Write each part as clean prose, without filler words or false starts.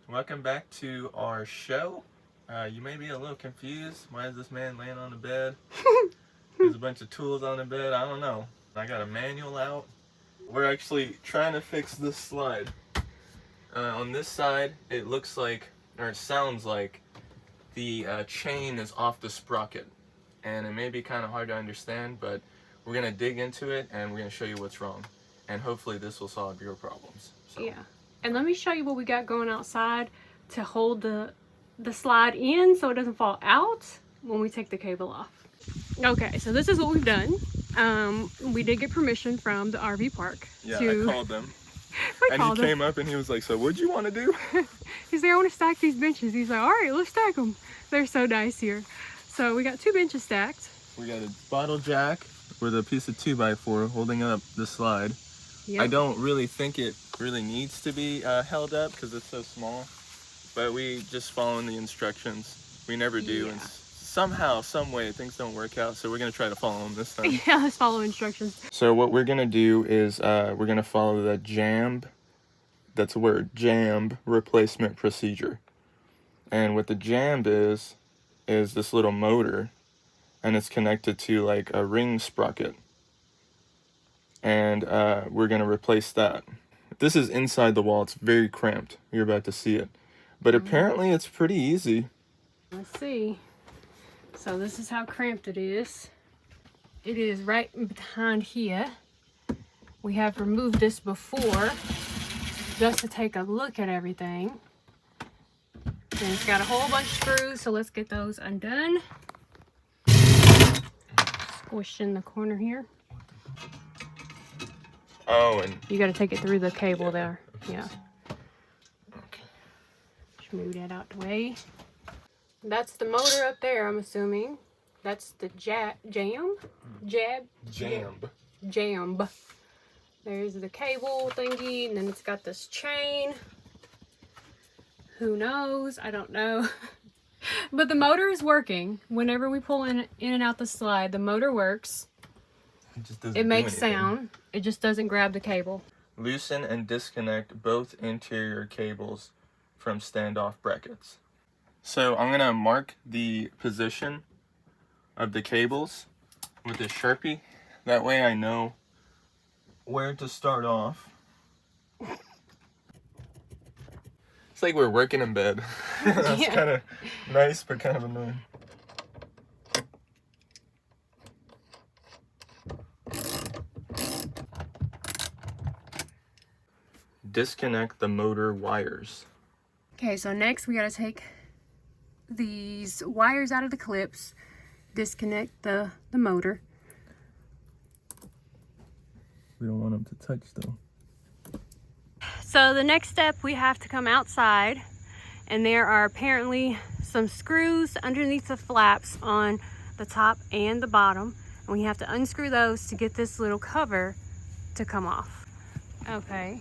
Welcome back to our show. You may be a little confused. Why is this man laying on the bed? There's a bunch of tools on the bed. I don't know. I got a manual out. We're actually trying to fix this slide. On this side, it looks like, or it sounds like, the chain is off the sprocket. And it may be kind of hard to understand, but we're going to dig into it and we're going to show you what's wrong. And hopefully this will solve your problems. So. Yeah. And let me show you what we got going outside to hold the slide in so it doesn't fall out when we take the cable off. Okay, so this is what we've done. We did get permission from the RV park. Yeah, I called them. And he came up and he was like, so what'd you want to do? He's like, I want to stack these benches. He's like, all right, let's stack them. They're so nice here. So we got 2 benches stacked. We got a bottle jack with a piece of 2x4 holding up the slide. Yep. I don't really think it really needs to be held up because it's so small. But we just following the instructions. We never do. Yeah. And somehow, some way, things don't work out. So we're going to try to follow them this time. Yeah, let's follow instructions. So what we're going to do is we're going to follow the jamb, that's a word, jamb replacement procedure. And what the jamb is this little motor. And it's connected to like a ring sprocket. And we're going to replace that. This is inside the wall. It's very cramped. You're about to see it. But apparently it's pretty easy. Let's see. So this is how cramped it is. It is right behind here. We have removed this before just to take a look at everything. And it's got a whole bunch of screws, so let's get those undone. Squish in the corner here. Oh, and you got to take it through the cable there. Okay. Yeah. Okay. Just move that out the way. That's the motor up there, I'm assuming. That's the jamb. There's the cable thingy, and then it's got this chain. Who knows? I don't know. But the motor is working. Whenever we pull in and out the slide, the motor works. It makes sound. It just doesn't grab the cable. Loosen and disconnect both interior cables from standoff brackets. So I'm going to mark the position of the cables with a Sharpie. That way I know where to start off. It's like we're working in bed. That's kind of nice, but kind of annoying. Disconnect the motor wires. Okay, so next we gotta take these wires out of the clips, disconnect the motor. We don't want them to touch though. So the next step, we have to come outside, and there are apparently some screws underneath the flaps on the top and the bottom, and we have to unscrew those to get this little cover to come off. Okay.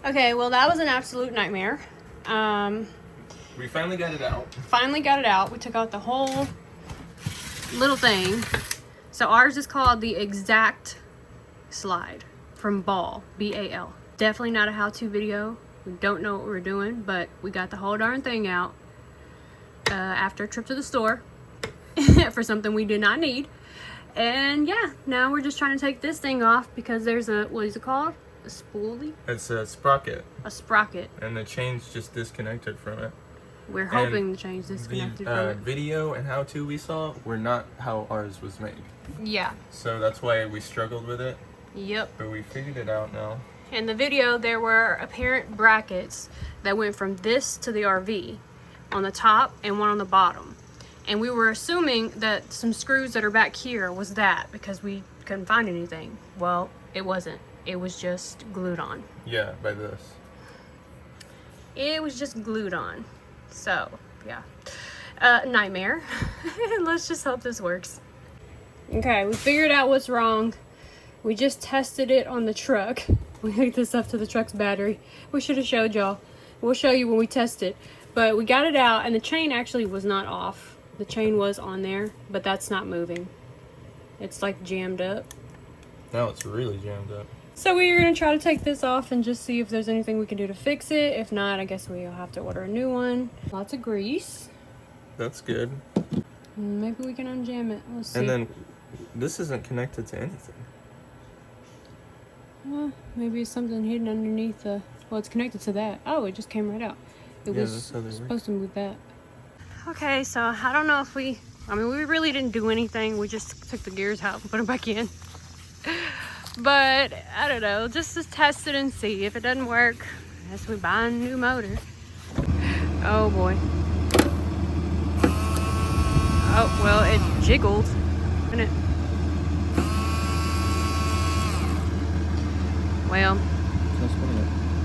Okay, well that was an absolute nightmare. We finally got it out. We took out the whole little thing. So ours is called the Exact Slide from Ball, B-A-L. Definitely not a how-to video. We don't know what we're doing, but we got the whole darn thing out after a trip to the store for something we did not need. And yeah, now we're just trying to take this thing off because there's a, what is it called? A spoolie? It's a sprocket. A sprocket. And the chain's just disconnected from it. We're hoping the chain's disconnected from it. Video and how-to we saw were not how ours was made. Yeah. So that's why we struggled with it. Yep. But we figured it out now. In the video, there were apparent brackets that went from this to the RV on the top and one on the bottom. And we were assuming that some screws that are back here was that because we couldn't find anything. Well, it wasn't. It was just glued on. Yeah, by this. It was just glued on. So, yeah. Nightmare. Let's just hope this works. Okay, we figured out what's wrong. We just tested it on the truck. We hooked this up to the truck's battery. We should have showed y'all. We'll show you when we test it. But we got it out, and the chain actually was not off. The chain was on there, but that's not moving. It's like jammed up. Now it's really jammed up. So we're gonna try to take this off and just see if there's anything we can do to fix it. If not, I guess we'll have to order a new one. Lots of grease. That's good. Maybe we can unjam it. Let's see. And then this isn't connected to anything. Well, maybe it's something hidden underneath the... Well, it's connected to that. Oh, it just came right out. It was supposed to move that. Okay, so I don't know if we... I mean, we really didn't do anything. We just took the gears out and put them back in. But, I don't know. Just to test it and see. If it doesn't work, I guess we buy a new motor. Oh, boy. Oh, well, it jiggled. Didn't it? Well,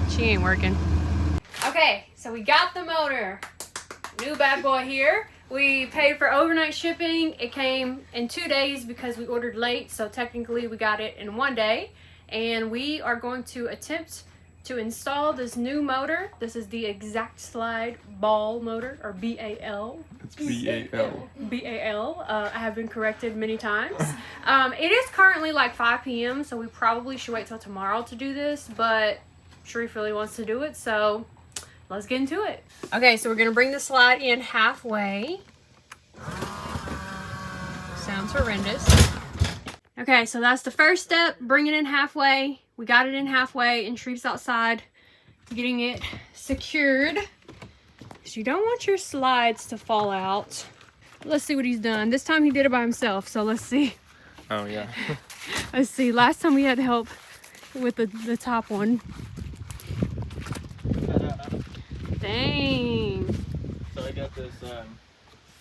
she ain't working. Okay, so we got the motor. New bad boy here. We paid for overnight shipping. It came in 2 days because we ordered late, so technically we got it in 1 day. And we are going to attempt to install this new motor. This is the Exact Slide ball motor, or B-A-L. It's B-A-L. B-A-L. I have been corrected many times. It is currently like 5 p.m., so we probably should wait till tomorrow to do this, but Sharif really wants to do it, so let's get into it. Okay, so we're gonna bring the slide in halfway. Sounds horrendous. Okay, so that's the first step, bring it in halfway. We got it in halfway, and Sharif's outside getting it secured. So you don't want your slides to fall out. Let's see what he's done. This time he did it by himself, so let's see. Oh, yeah. Let's see, last time we had help with the top one. Dang. So I got this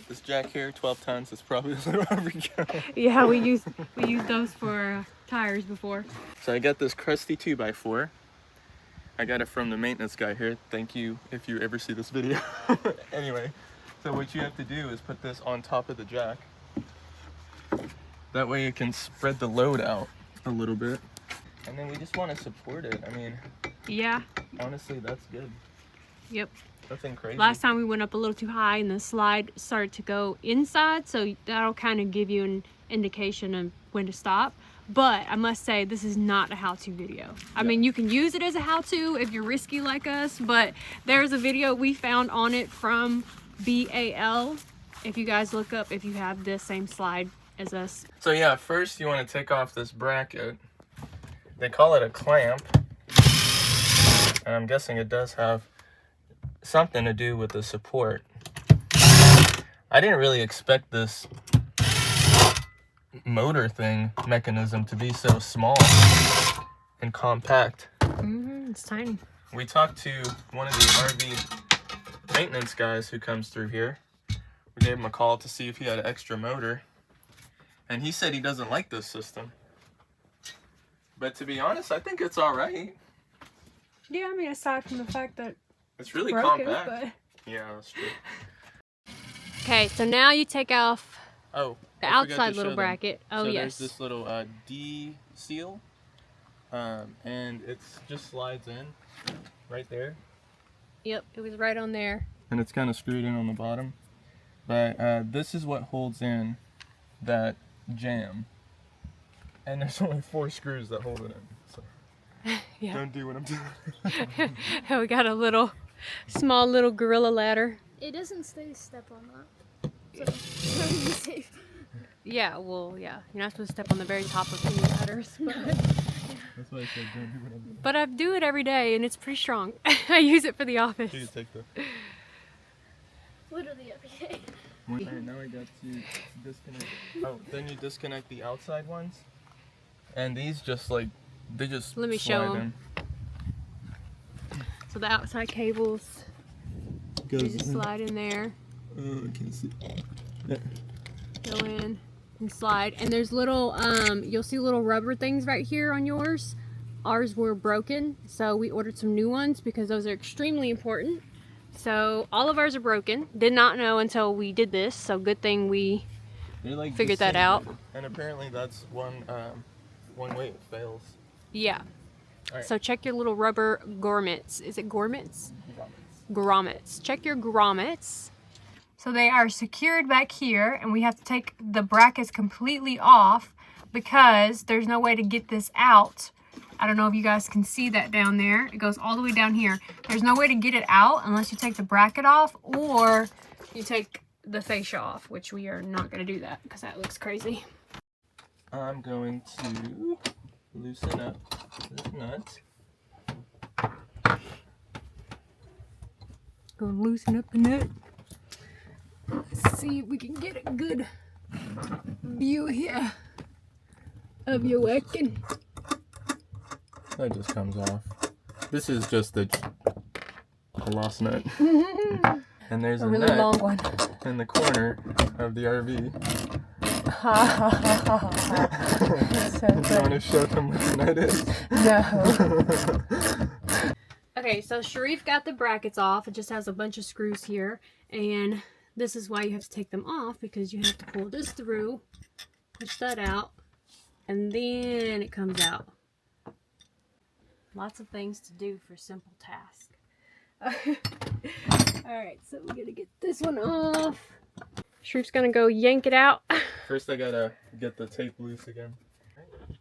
this jack here, 12 tons. It's probably a little overkill. Yeah, we used those for tires before. So I got this crusty 2x4. I got it from the maintenance guy here. Thank you if you ever see this video. Anyway, so what you have to do is put this on top of the jack. That way it can spread the load out a little bit. And then we just want to support it. I mean, yeah. Honestly, that's good. Yep. Nothing crazy. Last time we went up a little too high and the slide started to go inside, so that'll kind of give you an indication of when to stop. But I must say, this is not a how-to video. I mean, you can use it as a how-to if you're risky like us, but there's a video we found on it from BAL. If you guys look up, if you have this same slide as us. So yeah, first you want to take off this bracket. They call it a clamp. And I'm guessing it does have something to do with the support. I didn't really expect this motor thing mechanism to be so small and compact. It's tiny. We talked to one of the RV maintenance guys who comes through here. We gave him a call to see if he had an extra motor, and he said he doesn't like this system. But to be honest, I think it's all right. Yeah, I mean, aside from the fact that it's really broken, compact. but... Yeah, that's true. Okay, so now you take off the outside little bracket. Oh, so yes. There's this little D seal, and it just slides in right there. Yep, it was right on there. And it's kind of screwed in on the bottom. But this is what holds in that jam. And there's only 4 screws that hold it in. So yeah. Don't do what I'm doing. We got a small little gorilla ladder. It doesn't say step on that. So it's not even safe. Yeah, well, yeah. You're not supposed to step on the very top of any ladders. But, That's why I said don't do what I'm doing. but I do it every day, and it's pretty strong. I use it for the office. You can take the... Literally every day. Alright, now I got to disconnect. Oh, then you disconnect the outside ones. And these just like, they just Let me slide show them. So the outside cables, they just slide in there. Oh, I can't see. Go in and slide. And there's little, you'll see little rubber things right here on yours. Ours were broken, so we ordered some new ones because those are extremely important. So all of ours are broken. Did not know until we did this, so good thing we like figured that out. And apparently that's one way it fails. Yeah. Right. So check your little rubber grommets. Is it grommets? Grommets. Check your grommets. So they are secured back here, and we have to take the brackets completely off because there's no way to get this out I don't know if you guys can see that down there. It goes all the way down here. There's no way to get it out unless you take the bracket off or you take the fascia off, which we are not going to do that because that looks crazy. I'm going to loosen up this nut. Gonna loosen up the nut. Let's see if we can get a good view here of your working. That just comes off. This is just a lost nut. And there's a really nut long one in the corner of the RV. So Do you want to show them what the nut is? No. Okay, so Sharif got the brackets off. It just has a bunch of screws here. And this is why you have to take them off, because you have to pull this through, push that out, and then it comes out. Lots of things to do for a simple task. Alright, so we're gonna get this one off. Sharif's gonna go yank it out. First I gotta get the tape loose again.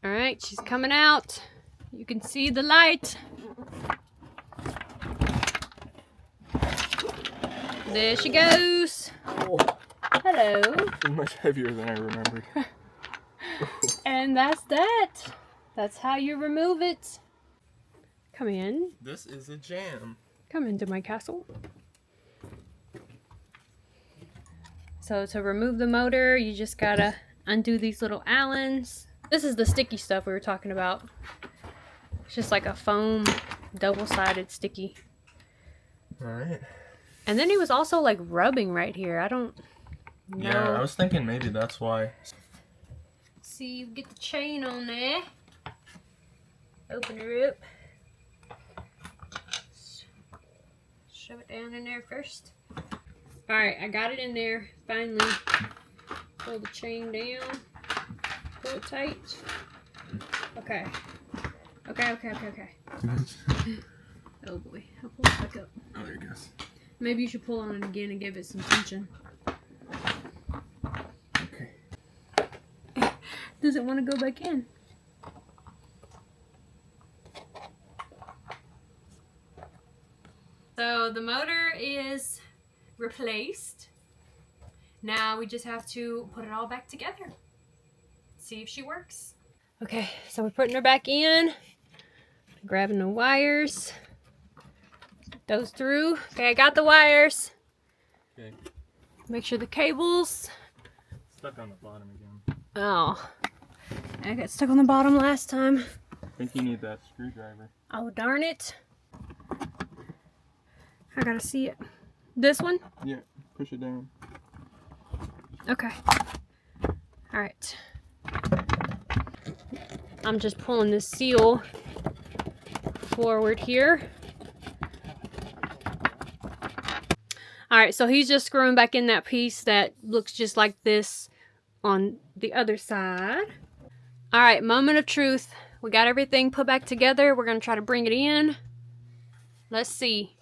Alright, she's coming out. You can see the light. There she goes. Oh, Hello. it's much heavier than I remembered. And that's that. That's how you remove it. Come in. This is a jam. Come into my castle. So to remove the motor, you just gotta undo these little Allens. This is the sticky stuff we were talking about. It's just like a foam, double-sided sticky. Alright. And then he was also like rubbing right here. I don't know. Yeah, I was thinking maybe that's why. See, you get the chain on there. Open her up. Shove it down in there first. Alright, I got it in there. Finally. Pull the chain down. Pull it tight. Okay. Okay. Oh boy. I'll pull it back up. Oh, there it goes. Maybe you should pull on it again and give it some tension. Okay. Does it want to go back in? So the motor is replaced. Now we just have to put it all back together. See if she works. Okay, so we're putting her back in. Grabbing the wires. Those through. Okay, I got the wires. Okay. Make sure the cables. Stuck on the bottom again. Oh, I got stuck on the bottom last time. I think you need that screwdriver. Oh, darn it. I gotta see it. This one? Yeah, push it down. Okay. Alright. I'm just pulling this seal forward here. Alright, so he's just screwing back in that piece that looks just like this on the other side. Alright, moment of truth. We got everything put back together. We're going to try to bring it in. Let's see.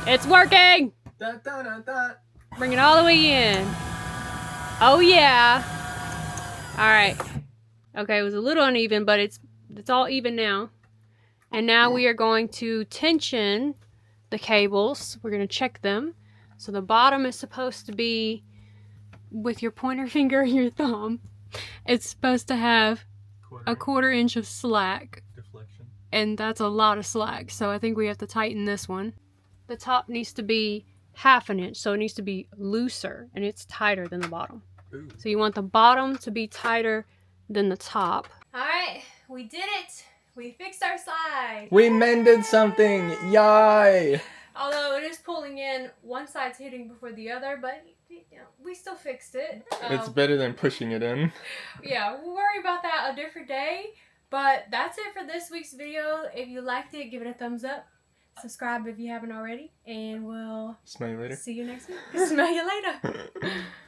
It's working! Da, da, da, da. Bring it all the way in. Oh yeah. Alright. Okay, it was a little uneven, but it's all even now. And now we are going to tension the cables. We're going to check them. So the bottom is supposed to be with your pointer finger and your thumb. It's supposed to have a 1/4 inch of slack. Deflection. And that's a lot of slack. So I think we have to tighten this one. The top needs to be 1/2 inch. So it needs to be looser and it's tighter than the bottom. Ooh. So you want the bottom to be tighter than the top. Alright, we did it. We fixed our slide. We mended something! Yay! Although it is pulling in, one side's hitting before the other, but you know, we still fixed it. It's better than pushing it in. Yeah, we'll worry about that a different day. But that's it for this week's video. If you liked it, give it a thumbs up. Subscribe if you haven't already. And we'll Smell you later. see you next week. Smell you later.